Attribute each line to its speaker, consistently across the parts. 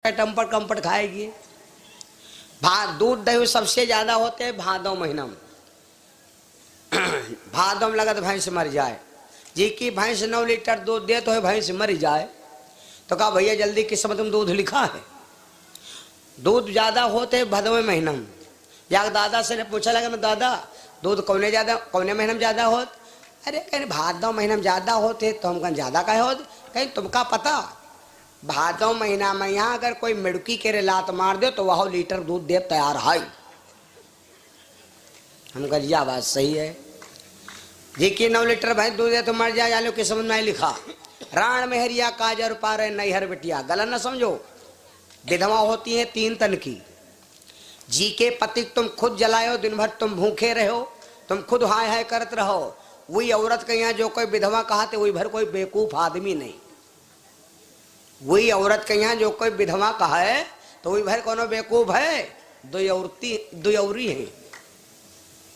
Speaker 1: टम्पट कम्पट खाएगी। दूध दही सबसे ज्यादा होते हैं भादों महीना में। भादों में लगा तो भैंस मर जाए, जी की भैंस 9 लीटर दूध दे तो है भैंस मर जाए। तो कहा भैया जल्दी किस्मत में दूध लिखा है। दूध ज्यादा होते भदवे महीना में। या दादा से ने पूछा लगा मैं दादा दूध कौने महीने में ज्यादा होत? अरे कहीं भादों महीना में ज्यादा होते तो हम कहीं ज्यादा कहे होत? कहीं तुमका पता भादों महीना में यहाँ अगर कोई मिड़की के लात मार दे तो वह लीटर दूध दे तैयार है। हम कह यह बात सही है जी की 9 लीटर भैंस दूध दे तो मर जाए। जानो कि समझ में लिखा राण मेहरिया काजर पारे नैहर बिटिया। गलत न समझो, विधवा होती है 3 तन की। जी के पति तुम खुद जलायो, दिन भर तुम भूखे रहो, तुम खुद हाय हाय करत रहो। वही औरत के यहाँ जो कोई विधवा कहते वही भर कोई बेवकूफ आदमी नहीं। वही औरत के यहाँ जो कोई विधवा कहा है तो वही भर कोनो बेवकूफ है। दो औरी है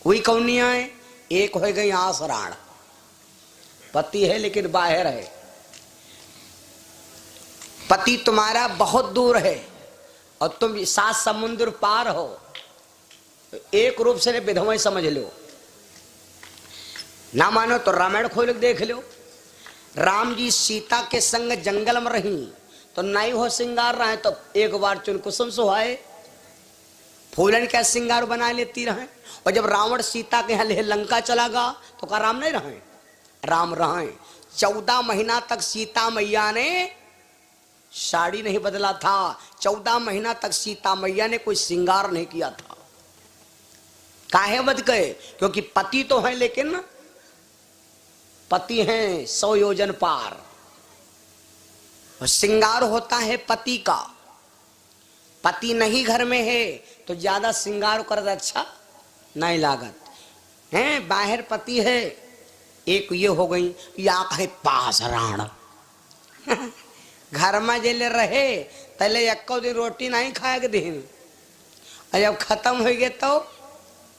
Speaker 1: वही कौनिया है। एक हो गई आसराण, पति है लेकिन बाहर है। पति तुम्हारा बहुत दूर है और तुम 7 समुद्र पार हो। एक रूप से विधवा समझ लो। ना मानो तो रामायण खोल के देख लो। राम जी सीता के संग जंगल में रही तो नाई हो श्रृंगार रहे तो एक बार चुन कुसुम सुहाए फूलन का श्रृंगार बना लेती रहे। और जब रावण सीता के यहाँ लंका चला गया तो का राम नहीं रहे? राम रहे। 14 महीना तक सीता मैया ने साड़ी नहीं बदला था। 14 महीना तक सीता मैया ने कोई श्रृंगार नहीं किया था। काहे बद गए? क्योंकि पति तो है लेकिन पति हैं 100 योजन पार। और श्रृंगार होता है पति का। पति नहीं घर में है तो ज्यादा श्रृंगार कर अच्छा नहीं लागत है। बाहर पति है। एक ये हो गई या कहे पास राण घर में जेले रहे तले 1 दिन रोटी नहीं खाए के दिन। और जब खत्म हो गए तो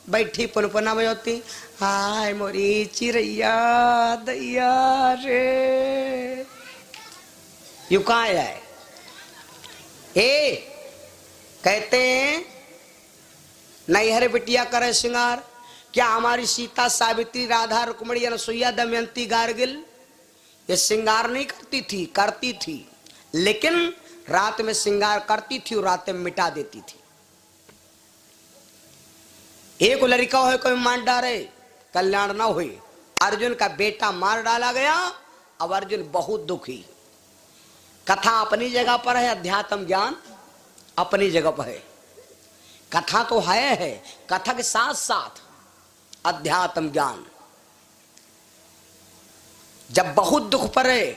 Speaker 1: बैठी पुनपुना बजोती हाय मोरी चिड़ैया दैया रे। यू कहा है कहते हैं नैहर बिटिया करे श्रृंगार। क्या हमारी सीता सावित्री राधा रुक्मणी अनसुईया दमयंती गार्गिल ये श्रृंगार नहीं करती थी? करती थी लेकिन रात में श्रृंगार करती थी और रात में मिटा देती थी। एक लड़का हो कोई मार डाले कल्याण न हुई। अर्जुन का बेटा मार डाला गया। अब अर्जुन बहुत दुखी। कथा अपनी जगह पर है, अध्यात्म ज्ञान अपनी जगह पर है। कथा तो है कथा के साथ साथ अध्यात्म ज्ञान। जब बहुत दुख पड़े,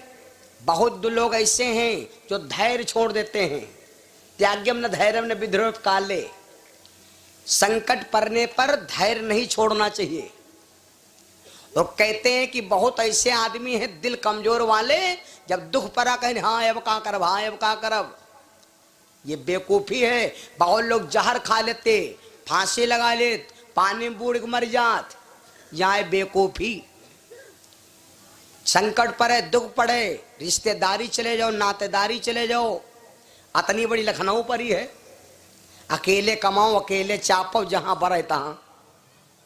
Speaker 1: बहुत लोग ऐसे हैं जो धैर्य छोड़ देते हैं। त्याग्यम न धैर्यम न विद्रोह काले। संकट पड़ने पर धैर्य नहीं छोड़ना चाहिए। और कहते हैं कि बहुत ऐसे आदमी हैं दिल कमजोर वाले, जब दुख पड़ा कहें हाँ अब का करब, हाँ अब का करब। ये बेवकूफी है। बहुत लोग जहर खा लेते, फांसी लगा लेते, पानी में बूढ़ के मर जात। यहाँ बेवकूफी। संकट पड़े, दुख पड़े, रिश्तेदारी चले जाओ, नातेदारी चले जाओ। अतनी बड़ी लखनऊ पर ही है। अकेले कमाओ, अकेले चापो, जहां बरे तहां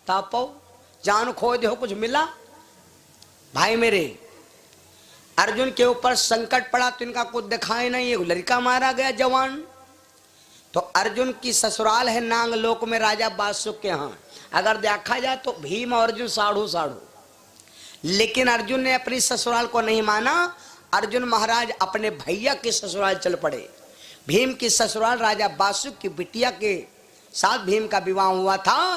Speaker 1: तापो। जान खो दे हो कुछ मिला? भाई मेरे अर्जुन के ऊपर संकट पड़ा तो इनका कुछ दिखाई नहीं। एक लड़का मारा गया जवान। तो अर्जुन की ससुराल है नांग लोक में राजा बासुक के यहाँ। अगर देखा जाए तो भीम और अर्जुन साढ़ू साढ़ू। लेकिन अर्जुन ने अपनी ससुराल को नहीं माना। अर्जुन महाराज अपने भैया के ससुराल चल पड़े। भीम की ससुराल राजा बासुक की बिटिया के साथ भीम का विवाह हुआ था।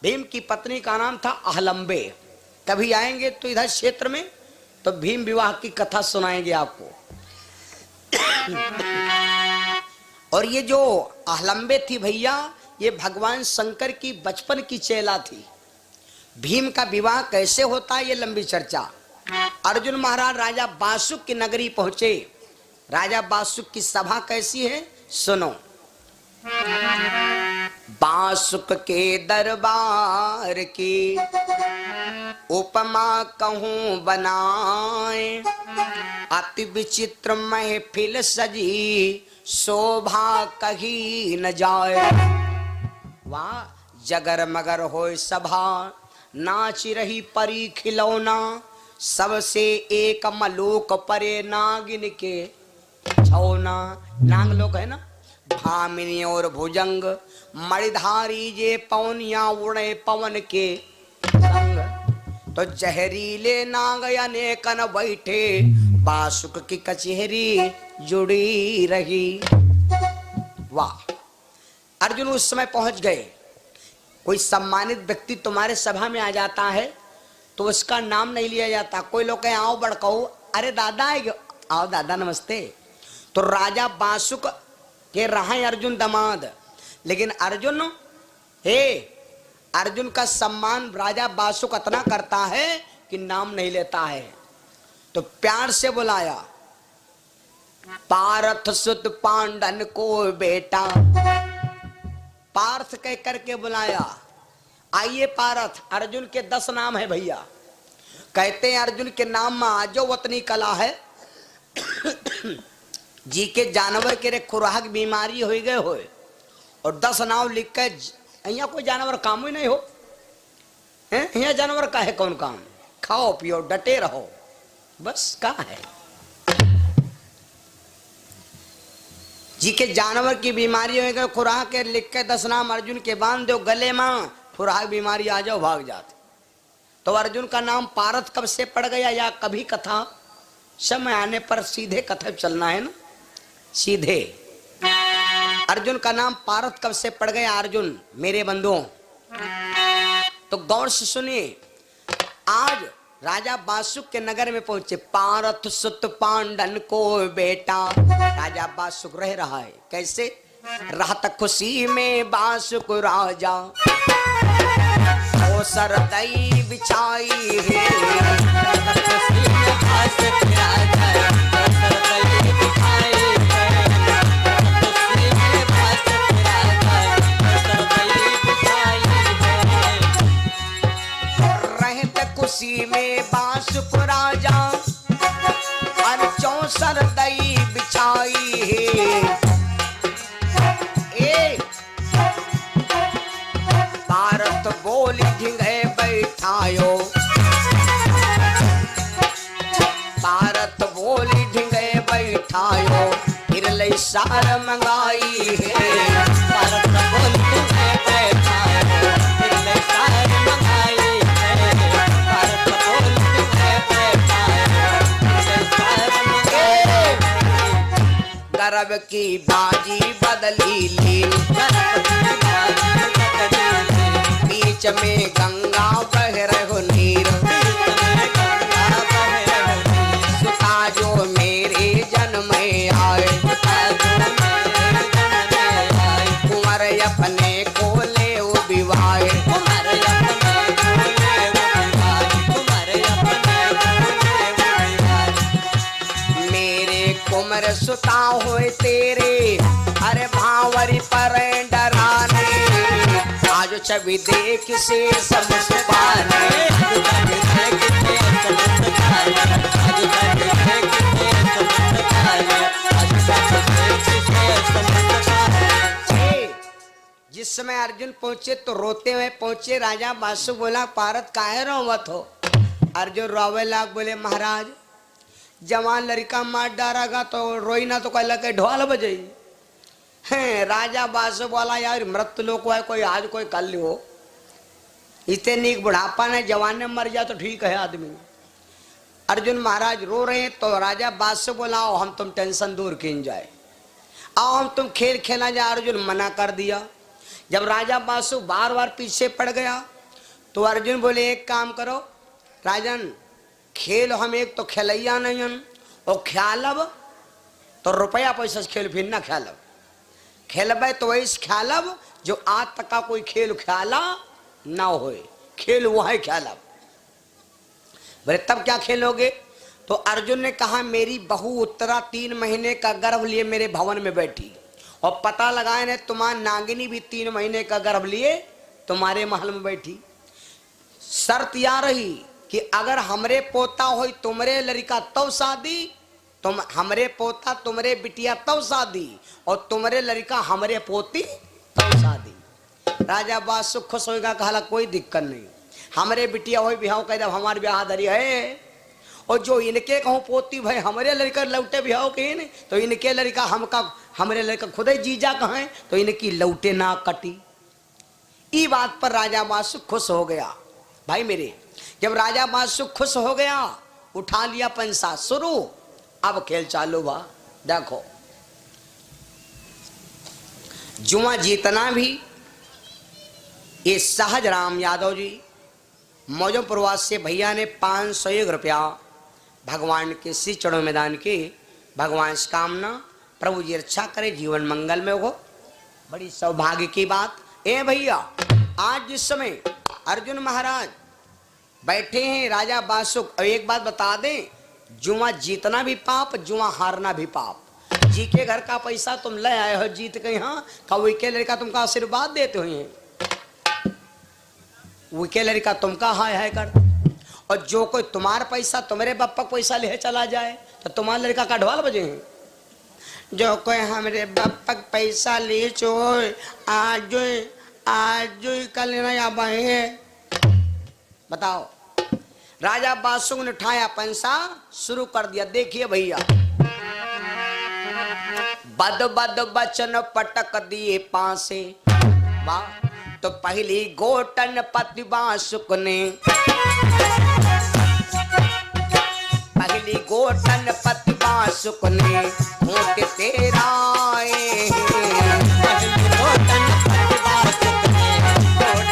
Speaker 1: भीम की पत्नी का नाम था अहलंबे। कभी आएंगे तो इधर क्षेत्र में तो भीम विवाह की कथा सुनाएंगे आपको। और ये जो अहलंबे थी भैया, ये भगवान शंकर की बचपन की चेला थी। भीम का विवाह कैसे होता है ये लंबी चर्चा। अर्जुन महाराज राजा बासुक की नगरी पहुंचे। राजा बासुक की सभा कैसी है सुनो। बासुक के दरबार की उपमा कहूं बनाए। अति विचित्र महफिल सजी शोभा कही न जाए। वाह जगर मगर होय सभा, नाच रही परी खिलौना, सबसे एक मलोक परे नागिन के छौना। नाग लोक है ना, भामिनी और भुजंग, मणिधारी जे पवनिया उड़े पवन के संग। तो जहरीले नाग अनेकन बैठे, बासुक की कचहरी जुड़ी रही। वाह, अर्जुन उस समय पहुंच गए। कोई सम्मानित व्यक्ति तुम्हारे सभा में आ जाता है तो उसका नाम नहीं लिया जाता। कोई लोग कहे आओ बड़काऊ, अरे दादा आओ दादा नमस्ते। तो राजा बासुक के रहा अर्जुन दमाद, लेकिन अर्जुन अर्जुन का सम्मान राजा बासुक इतना करता है कि नाम नहीं लेता है। तो प्यार से बुलाया, पार्थ सुत पांडन को बेटा, पार्थ कह करके बुलाया। आइए पार्थ, अर्जुन के 10 नाम है भैया। कहते हैं अर्जुन के नाम में आजो वतनी कला है। जी के जानवर के रे खुराक बीमारी हो गए हो, और 10 नाम लिख के यहाँ कोई जानवर काम ही नहीं हो। यहाँ जानवर का है कौन काम, खाओ पियो डटे रहो, बस का है। जी के जानवर की बीमारी हो गए, खुराक के लिख के 10 नाम अर्जुन के बांध दो गले में, खुराक बीमारी आ जाओ भाग जाते। तो अर्जुन का नाम पारथ कब से पड़ गया, या कभी कथा समय आने पर सीधे कथा चलना है ना, सीधे। अर्जुन का नाम पारथ कब से पड़ गया अर्जुन मेरे बंधुओं, तो गौर से सुनिए। आज राजा बासुक के नगर में पहुंचे, पारथ सुत पांडन को बेटा। राजा बासुक रह रहा है कैसे, रहत खुशी में बासुक राजा, सरदई बिछाई है। रहते खुशी में बासुक राजा, अर्चों सरदई बिछाई है। पारत बोली ढिंगे बैठायो, पारत बोली ढिंगे बैठायो, फिर ले सार मंगाई है। पारत बोली ढिंगे बैठायो, फिर ले सार मंगाई है। पारत बोली ढिंगे बैठायो, फिर ले सार मंगाई है। गर्व की बाजी बदली ली, बीच में गंगा बह रहो नीर, सुता जो मेरे जन्म में आए, कुंवर अपने को ले विवाह, मेरे कुंवर सुता हुए तेरे, अरे भावरी पर डराने, आज छवि देख से समझपाने, जिस समय अर्जुन पहुंचे तो रोते हुए पहुंचे। राजा बासु बोला पारत काहे रोवत हो। अर्जुन रोवे लाग बोले महाराज जवान लड़का मार डारागा तो रोई ना तो कोई लगे ढोल बजाई है। राजा बासु बोला यार मृत्यु लोग है, कोई आज कोई कल हो, इतने नीक बुढ़ापा ने जवान ने मर जाए तो ठीक है आदमी। अर्जुन महाराज रो रहे हैं तो राजा बासु बोला आओ हम तुम टेंशन दूर किन जाए, आओ हम तुम खेल खेला जाए। अर्जुन मना कर दिया। जब राजा बासु बार बार पीछे पड़ गया तो अर्जुन बोले एक काम करो राजन, खेल हम एक तो खेलैया नहीं हम, और ख्यालब तो रुपया पैसा से खेल फिर ना ख्यालब, खेलबे तो वैसे ख्यालब जो आज तक का कोई खेल ख्याला ना होए, खेल वो है ख्यालब। बोले तब क्या खेलोगे। तो अर्जुन ने कहा मेरी बहू उत्तरा 3 महीने का गर्भ लिए मेरे भवन में बैठी, और पता लगाए ने तुम्हारी नागिनी भी 3 महीने का गर्भ लिए तुम्हारे महल में बैठी। शर्त या रही कि अगर हमरे पोता हो तुम्हारे लड़का तब शादी, तुम हमरे पोता तुमरे बिटिया तब शादी और तुमरे लड़का हमरे पोती तब शादी। राजा बासुक खुश होगा, कहला कोई दिक्कत नहीं, हमरे बिटिया हो बिहाव कह दे, हमारे ब्याह धरी है। और जो इनके कहूँ पोती भाई हमरे लड़का लौटे बिहाव कहे नहीं, तो इनके लड़का हमका हमरे लड़का खुद ही जीजा कहें तो इनकी लौटे ना कटी। ई बात पर राजा बासुक खुश हो गया। भाई मेरे, जब राजा बासुक खुश हो गया, उठा लिया पंसा शुरू, अब खेल चालू बा। देखो जुआ जीतना भी ये सहज राम यादव जी मौजों प्रवास से भैया ने 501 रुपया भगवान के श्री चढ़ो मैदान के भगवान से कामना प्रभु जी रक्षा करे, जीवन मंगल में हो। बड़ी सौभाग्य की बात। ए भैया, आज जिस समय अर्जुन महाराज बैठे हैं राजा बासुक, और एक बात बता दें, जुआ जीतना भी पाप, जुआ हारना भी पाप। जी के घर का पैसा तुम ले आए हो जीत के यहाँ, कभी के लड़का तुमका आशीर्वाद देते हुए, वो के लड़का तुमका हाय कर। और जो कोई तुम्हारा पैसा तुम्हारे बापा पैसा ले चला जाए तो तुम्हारा लड़का का ढोल बजे हैं। जो कोई हमारे बापा पैसा ले चो आज कल ना बताओ। राजा बासुक ने उठाया पैसा शुरू कर दिया। देखिए भैया, बद बद बचन पटक दिए पासे, वाह। तो पहली गोटन पति बासुक ने, पहली गोटन पति बासुक ने होट तेरा, पहली गोटन पति बासुक ने होट तेरा,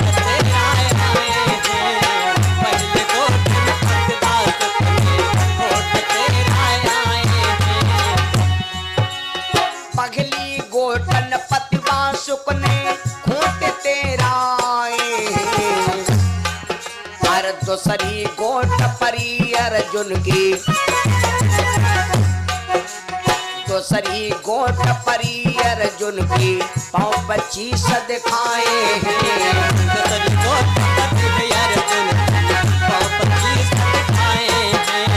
Speaker 1: पहली गोटन पति बासुक ने होट तेरा, पहली गोटन पति बासुक ने होट तेरा, हर दूसरी गोट परी अर्जुन की, दूसरी गोट परी अर्जुन की पाँव 25 दिखाए हैं, दूसरी गोट परी अर्जुन की पाँव 25 दिखाए हैं,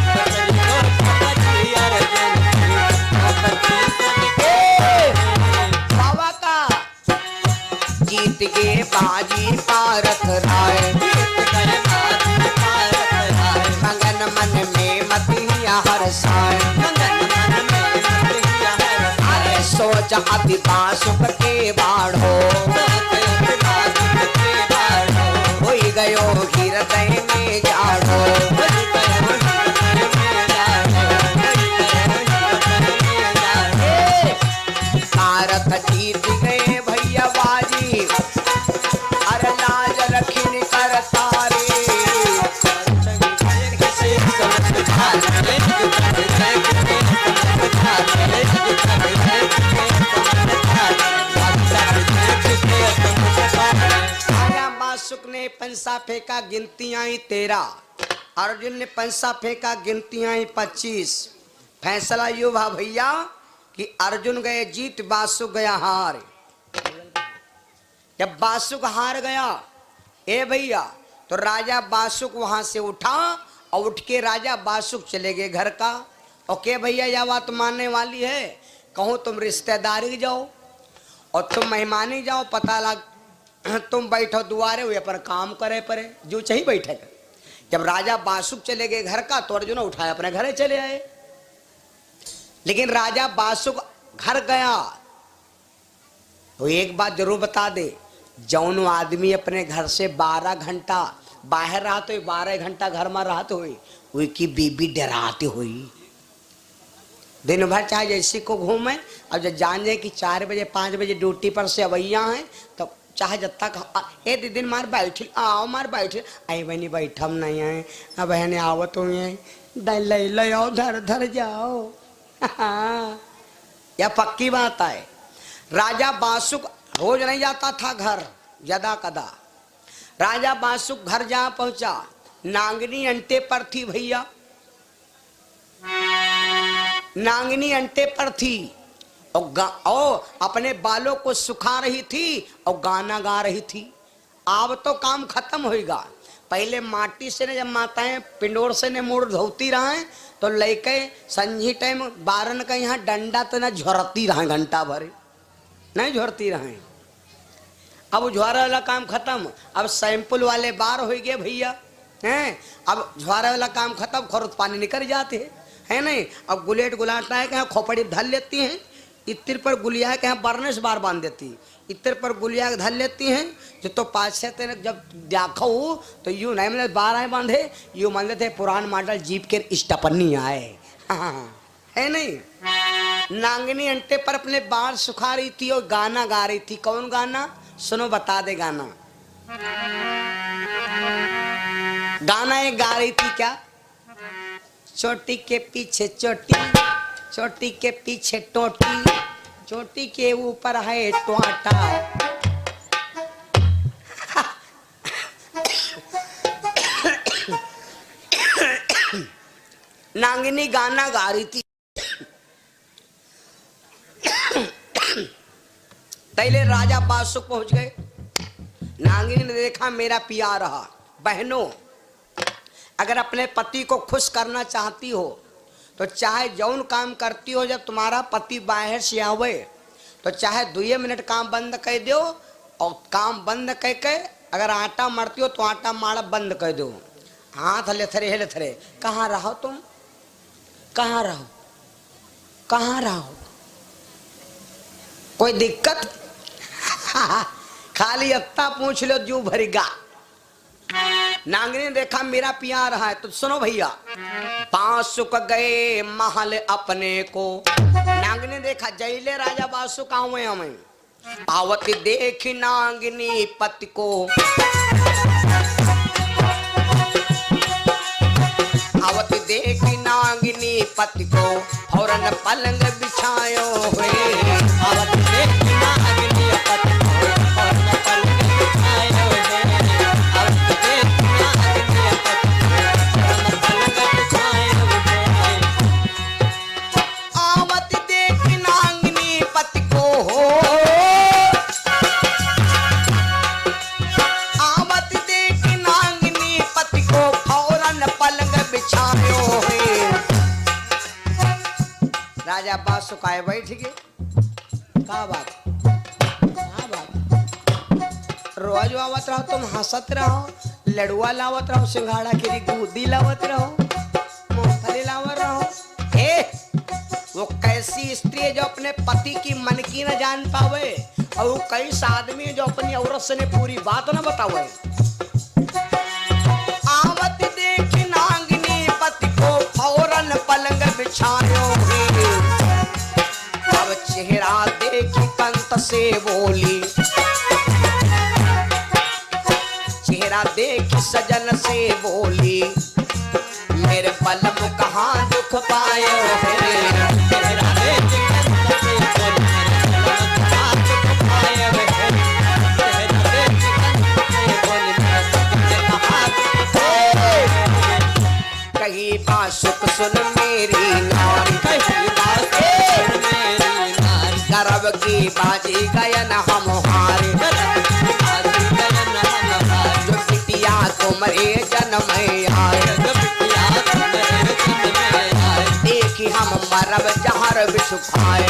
Speaker 1: दूसरी गोट परी अर्जुन की पाँव 25 दिखाए हैं। बाबा का जीत गए बाजी पारथ राय, मंगन मन में मतिया हर साय, अरे सोच अति बासुक के बाढ़ो, हो गयो हृदय में जाड़ो, पारथ जीत गए भैया बाजी, अरे लाज रखिन कर तारे, बासुक ने पंसा फेंका, गिनती आई 13, अर्जुन ने पंसा फेंका, गिनती आई 25। फैसला यू भा भैया कि अर्जुन गए जीत, बासुक गया हार। जब बासुक हार गया ए भैया, तो राजा बासुक वहां से उठा और उठ के राजा बासुक चले गए घर का। ओके भैया, यह बात मानने वाली है, कहूँ तुम रिश्तेदारी जाओ और तुम मेहमानी जाओ, पता लग तुम बैठो दुआरे हुए पर काम करे परे जो चाहिए बैठे। जब राजा बासुक चले गए घर का, तो अर्जुन उठाया अपने घरे चले आए। लेकिन राजा बासुक घर गया तो एक बात जरूर बता दे, जौन आदमी अपने घर से 12 घंटा बाहर रहा तो 12 घंटा घर में रहा तो हुई की बीबी डराती हुई। दिन भर चाहे जैसे को घूमे, अब जब जान जाए कि 4 बजे 5 बजे ड्यूटी पर से अवैया हैं, तो चाहे जब तक ए दीदी मार बैठी आओ, मार बैठी आई बहनी बैठम नहीं आए, अब बहने आओ तुम ले आओ, धर धर जाओ। यह पक्की बात है। राजा बासुक रोज नहीं जाता था घर, यदा कदा। राजा बासुक घर जहां पहुंचा, नांगनी अंटे पर थी भैया, नांगनी अंटे पर थी और अपने बालों को सुखा रही थी और गाना गा रही थी। अब तो काम खत्म होगा। पहले माटी से ने जब माताएं पिंडोर से ने मुड़ धोती रहे तो लेके संझी टाइम बारन का यहाँ डंडा तो ना झोरती रहे, घंटा भर नहीं झोरती रहे। अब झोरा वाला काम खत्म, अब सैंपल वाले बार हो गए भैया हैं। अब झोरा वाला काम खत्म, खरुत पानी निकल जाते है नहीं। अब गुलेट गुलाटा है कहीं खोपड़ी धर लेती हैं, इत्र पर गुलिया है कहीं बरनेस बार बांध देती, इत्र पर गुलिया धर लेती हैं। जो तो पाँच छः तेरे जब देखो तो यूँ नहीं मतलब 12 बांधे, यूँ मान लेते पुरान मॉडल जीप के स्टपनी आए। हाँ है नहीं। नांगनी अंटे पर अपने बाल सुखा रही थी और गाना गा रही थी। कौन गाना सुनो, बता दे गाना। गाना एक गा रही थी क्या, चोटी के पीछे चोटी, चोटी के पीछे टोटी, चोटी के ऊपर है टोटा। नांगिनी गाना गा रही थी। पहले राजा बासुक पहुंच गए। नांगिनी ने देखा मेरा पिया रहा। बहनों, अगर अपने पति को खुश करना चाहती हो तो चाहे जौन काम करती हो, जब तुम्हारा पति बाहर से आवे तो चाहे 2 मिनट काम बंद कर दो, और काम बंद करके अगर आटा मरती हो तो आटा माड़ा बंद कर दो। हाथ हेले थरे, कहाँ रहो तुम, कहाँ रहो, कहाँ रहो, कोई दिक्कत? खाली अत्ता पूछ लो जू भरेगा। नांगनी ने देखा मेरा पिया रहा है तो सुनो भैया। बासुक गए महल अपने को, नांगनी ने देखा जैले राजा बासुक आवे हमें। पावती देखी नांगनी पति को, आवती देखी नांगनी पति को, फौरन पलंग बिछायो हुए। आवती देखी नांगनी पति को, फौरन पलंग बिछायो हुए। आवती देखी नांगनी पति को, फौरन पलंग बिछायो हुए। आवती देखी नांगनी पति को, आवती देखी नांगनी पति को, फौरन पलंग बिछायो है। राजा बासुक आए बैठ गए। क्या बात, क्या बात, रोज आवत रहो तुम, हंसत रहो, लड़ुआ लावत रहो, सिंघाड़ा की दूधी लावत रहो, मूंगफली लावत रहो। ए, वो कैसी स्त्री है जो अपने पति की मन की न जान पावे, और वो कैसा आदमी है जो अपनी औरत से ने पूरी बात न बतावे। आवत देखी नांगनी पति को, फौरन पलंग बिछायो है। अब चेहरा देखी कंत से बोली, चेहरा देखी सजन से बोली, मेरे पलम कहाँ दुख पायो है। चेहरा देखी कंत से बोली, मेरे पलम कहाँ दुख पायो है। चेहरा देखी कंत से बोली, मेरे पलम कहाँ दुख पायो है। कहीं बासुक सुन मेरी नारी, कहीं बासुक सुन मेरी नारी, गर्भ की बाजी गयन हम हारे, जो बिटिया तुम्हारे जन्म आए, एक ही हम मरब जहर बिछु खाए।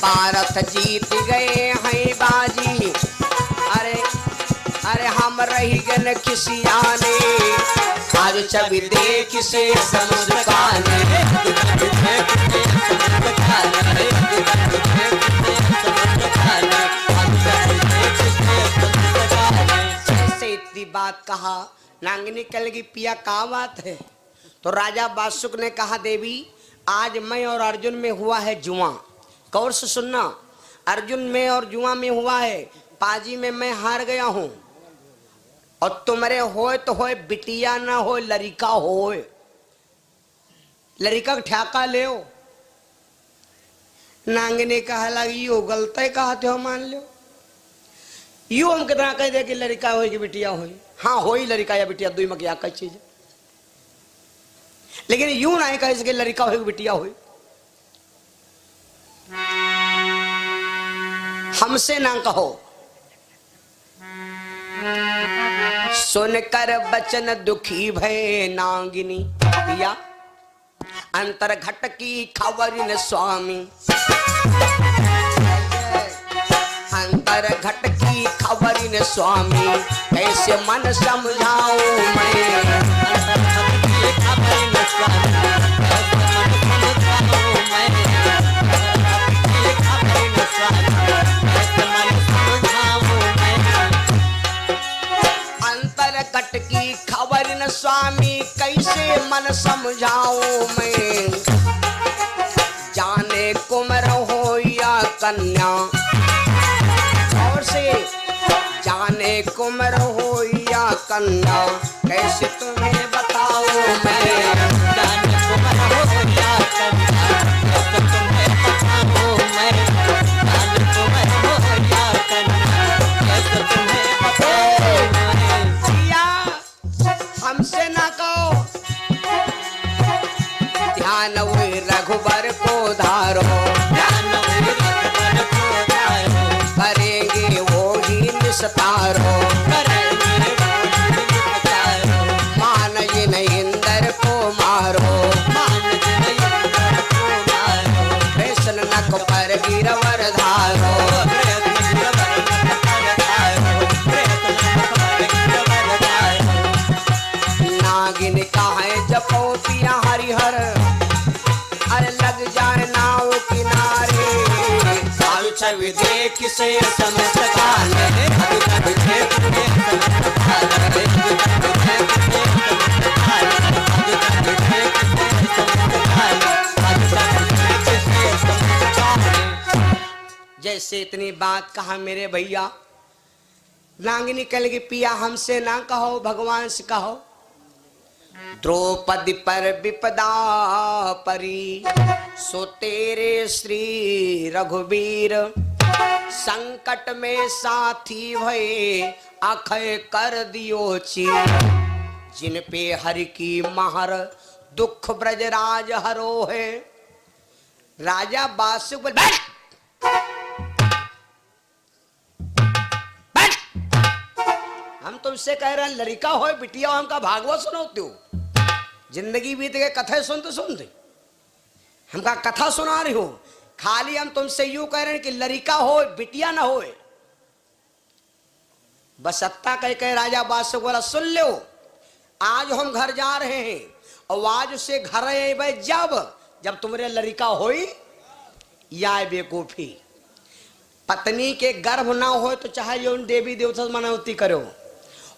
Speaker 1: भारत जीत गए हैं बाजी, अरे अरे हम रही गन खिसियाने, आज छवि देख से समुद्र काने। ऐसे इतनी बात कहा, नांगनी कह लगी पिया क्या बात है। तो राजा बासुक ने कहा देवी, आज मैं और अर्जुन में हुआ है जुआ। गौर से सुनना, अर्जुन में और जुआ में हुआ है, पाजी में मैं हार गया हूं, और तुम्हारे होए तो होए बिटिया ना हो, लड़का होए, लड़का ठेका ले। नांगने कहा लगी यो गलत कहते हो, मान लो यू हम कितना कह दे कि लड़का हो कि बिटिया हो। हाँ हो ही लड़का या बिटिया, दुई में क्या कई चीज, लेकिन यूं नहीं कह सके लड़का हो कि बिटिया हो। हमसे ना कहो, सुनकर बचन दुखी भय नागिनी पिया अंतर घट की खबर न स्वामी। अंतर घट की खबर न स्वामी कैसे मन समझाऊं मैं। अंतर घट की खबर न स्वामी कट की खबर न स्वामी कैसे मन समझाऊं मैं। जाने कुंवर हो या कन्या और से जाने कुंवर हो या कन्या कैसे तुम्हें बताऊं मैं। जाने कुंवर हो या कन्या कैसे तुम्हें बताऊं मैं। जाने कुंवर हो या कन्या कैसे तुम्हें बताऊं मैं। हमसे ना कहो ध्यान हुई रघुबर को धारो। ध्यान हुई रघुबर को धारो करेंगे वो ही निस्तारो। करेंगे वो ही निस्तारो मान जी नहीं इंद्र को मारो। मान जी नहीं इंद्र को मारो कृष्ण नक पर गिरवर धारो। नागिन कहा जपो पिया हरिहर अरे लग जाए नाव किनारे। साल छवि देख से समझताल जैसे इतनी बात कहा मेरे भैया। नागिनी कह लगी पिया हमसे ना कहो भगवान से कहो। द्रौपदी पर विपदा परी सो तेरे श्री रघुवीर। संकट में साथी भये अखय कर दियो चीर। जिन पे हरि की महर दुख ब्रजराज हरो है। राजा बासु बैठ हम तुमसे कह रहे हैं लड़का हो बिटिया हो हमका भागवत सुनाते हो। जिंदगी बीत गए कथा सुनते सुनते हमका कथा सुना रही हो। खाली हम तुमसे यूं कह रहे हैं कि लड़का हो बिटिया ना हो। बस सत्ता कह कह राजा बादशाह बोला सुन लो आज हम घर जा रहे हैं और आज से घर आए जब तुम्हारे लड़का हो या बेकूफी पत्नी के गर्भ ना हो तो चाहे जो देवी देवता मनौती करो।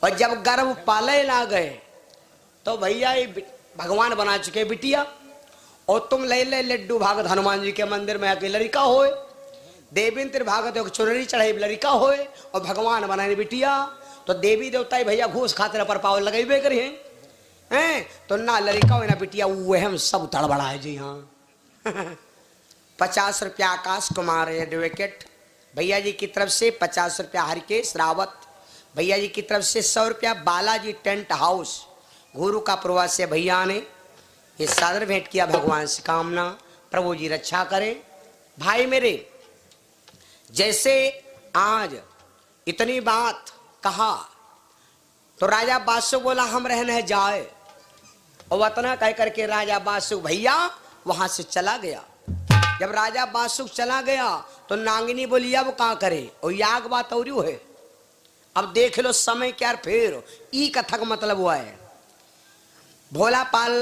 Speaker 1: और जब गर्भ पाले ना गए तो भैया भगवान बना चुके बिटिया। और तुम ले ले लड्डू भागत हनुमान जी के मंदिर में आके लड़का होए। देवेंद्र भागत चुनरी चढ़ाई लड़का होए और भगवान बनाए बिटिया। तो देवी देवता भैया घूस खातिर पर पाव लगेबे करी हैं तो ना लड़का हो ना बिटिया वह हम सब तड़बड़ा है जी। हाँ 50 रुपया आकाश कुमार एडवोकेट भैया जी की तरफ से 50 रुपया हरिकेश रावत भैया जी की तरफ से 100 रुपया बालाजी टेंट हाउस गुरु का प्रवास से भैया ने ये सादर भेंट किया। भगवान से कामना प्रभु जी रक्षा करें। भाई मेरे जैसे आज इतनी बात कहा तो राजा बादशाह बोला हम रहने जाए। और वतना कह करके राजा बादशाह भैया वहां से चला गया। जब राजा बादशाह चला गया तो नागिनी बोली अब कहाँ करे। और याग बात और है। अब देख लो समय क्या फिर ई कथा का मतलब हुआ है। भोलापाल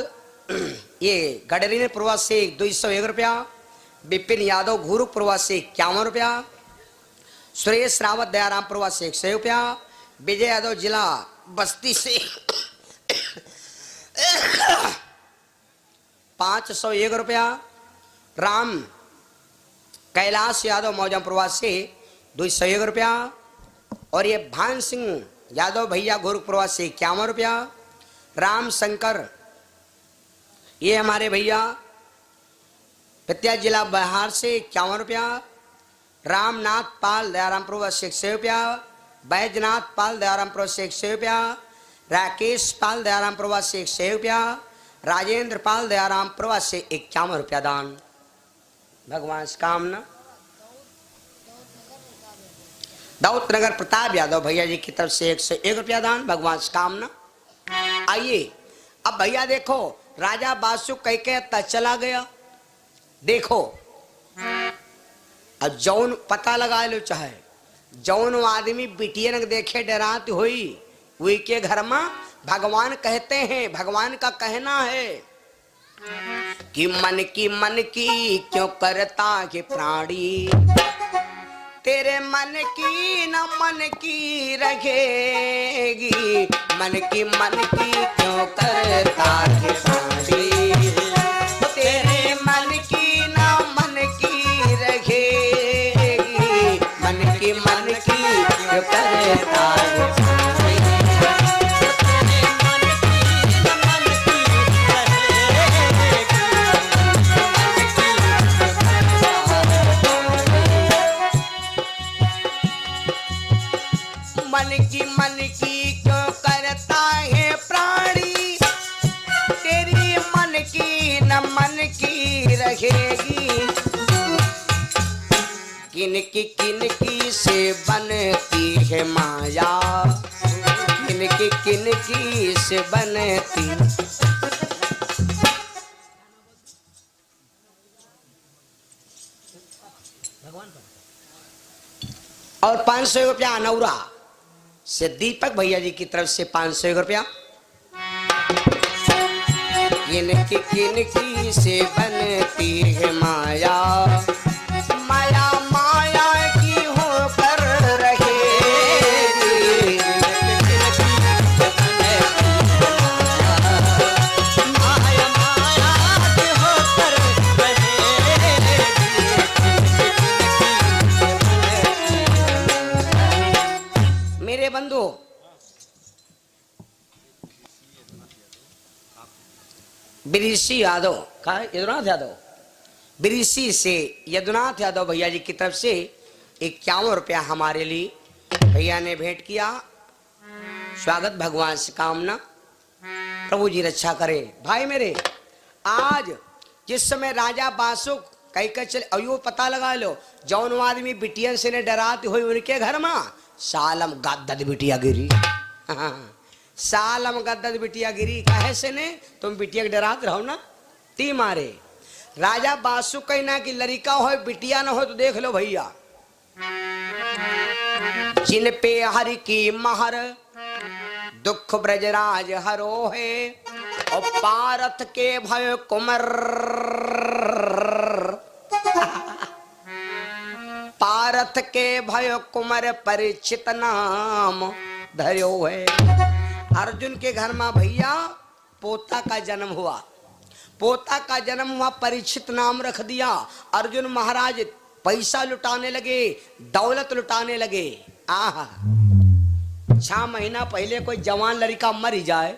Speaker 1: ये गडरी ने प्रवास से 201 रुपया। विपिन यादव घुरु प्रवास से 51 रुपया। सुरेश रावत दयाराम प्रवास से 100 रुपया। विजय यादव जिला बस्ती से 501 रुपया। राम कैलाश यादव मौजा प्रवास से 201 रुपया। और ये भान सिंह यादव भैया गोरख प्रवास से 51 रुपया। राम शंकर ये हमारे भैया पित्या जिला बिहार से 51 रुपया। रामनाथ पाल दयाराम प्रवास से 100 रुपया। बैजनाथ पाल दयाराम प्रवास से 100 रुपया। राकेश पाल दयाराम प्रवास से 100 रुपया। राजेंद्र पाल दयाराम प्रवास से 51 रुपया दान। भगवान से कामना दाऊद नगर प्रताप यादव भैया जी की तरफ से 101 रुपया दान, भगवान से कामना। आइए अब भैया देखो, राजा बासु कह के चला गया। देखो अब जौन पता लगा लो, चाहे जौन आदमी बिटियन देखे डरात हुई वही के घर में भगवान कहते हैं, भगवान का कहना है कि मन की क्यों करता के प्राणी, तेरे मन की न मन की रखेगी, मन की क्यों करता के प्राणी, तेरे मन की न मन की रखेगी, मन की क्यों करता के प्राणी। मन की क्यों करता है प्राणी, तेरी मन की न मन की रहेगी, किन की से बनती है माया, किन की से बनती। और 500 रुपया अनौरा से दीपक भैया जी की तरफ से 501 रुपया। किन की से बनती है माया, माया माया की होकर रहेगी, माया माया की होकर रहेगी। मेरे बंधु बिरिशी यादव का यदुनाथ यादव, बिरिशी से यदुनाथ यादव भैया जी की तरफ से 51 रुपया हमारे लिए भैया ने भेंट किया। स्वागत भगवान से कामना, प्रभु जी रक्षा करे। भाई मेरे, आज जिस समय राजा बासु कह कर चले, अयो पता लगा लो जौन आदमी बिटियन से ने डराती हुई उनके घर में सालम गद्दद बिटिया गिरी। सालम गद्दद बिटिया गिरी कहे से ने तुम बिटिया के डरात रहो ना, ती मारे राजा बासु कहना कि लड़का हो बिटिया ना हो तो देख लो भैया, जिन पे हरि की महर दुख ब्रजराज हरो है, और पारथ के भय कुमर, पारथ के भय कुमर परिचित नाम धर्यो है। अर्जुन के घर में भैया पोता का जन्म हुआ, पोता का जन्म हुआ, परीक्षित नाम रख दिया। अर्जुन महाराज पैसा लुटाने लगे, दौलत लुटाने लगे। आहा 6 महीना पहले कोई जवान लड़का मर जाए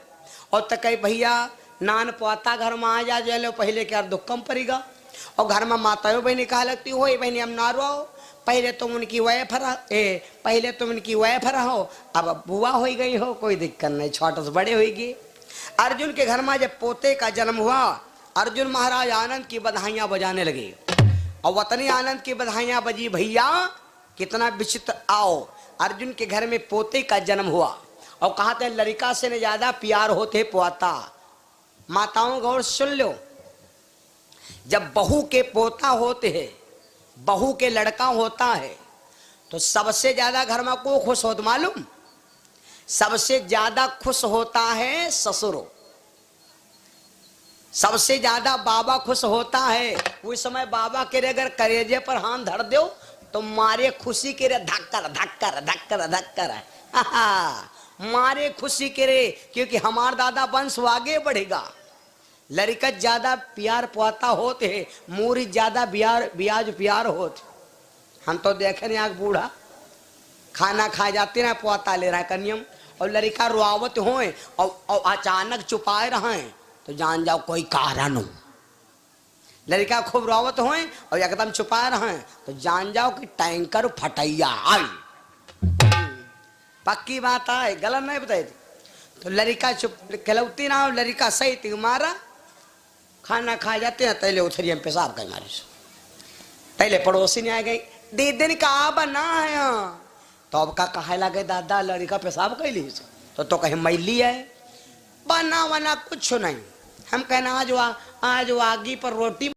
Speaker 1: और तो कहीं भैया नान पोता घर में आ जा जाए, पहले क्या दुख कम पड़ेगा। और घर में माताओं बहनी कहा लगती हो बहनी हम ना रो, पहले तुम उनकी वाइफ पहले तुम उनकी वाइफ रहो, अब बुआ हो गई हो, कोई दिक्कत नहीं, छोटे से बड़े होगी। अर्जुन के घर में जब पोते का जन्म हुआ, अर्जुन महाराज आनंद की बधाइयां बजाने लगे, और वतनी आनंद की बधाइयां बजी। भैया कितना विचित्र, आओ अर्जुन के घर में पोते का जन्म हुआ, और कहते हैं लड़का से न ज्यादा प्यार होते पोता। माताओं गौर सुन लो, जब बहू के पोता होते हैं, बहू के लड़का होता है, तो सबसे ज्यादा घर में को खुश होता मालूम, सबसे ज्यादा खुश होता है ससुर, सबसे ज्यादा बाबा खुश होता है। उस समय बाबा के रे अगर करेजे पर हाथ धर दो तो मारे खुशी के रे धक्कर धक्कर धक्कर धक्कर, मारे खुशी के रे, क्योंकि हमार दादा वंश आगे बढ़ेगा। लड़का ज्यादा प्यार पाता होते है, मूरी ज्यादा ब्याज प्यार होते। हम तो देखे नहीं, आग बूढ़ा खाना खा जाते ना पोता ले रहा है कन्यम, और लड़का रुआवत हो और अचानक छुपाए रहे तो जान जाओ कोई कारण हो। लड़का खूब रुआवत हो और एकदम छुपाए रहे तो जान जाओ कि टैंकर फटैया आई। पक्की बात है, गलत नहीं बताई। तो लड़का चुप खिलौती ना हो, लड़का सही थी मारा, खाना खा जाते हैं तैले उथरी हम पेशाब कर मारी। तैले पड़ोसी ने आ गई, दीदी का बना है तो अब का कहे लगे दादा लड़का पेशाब कैली तो कहे मैली है। बना वना कुछ नहीं, हम कहना आज आगी पर रोटी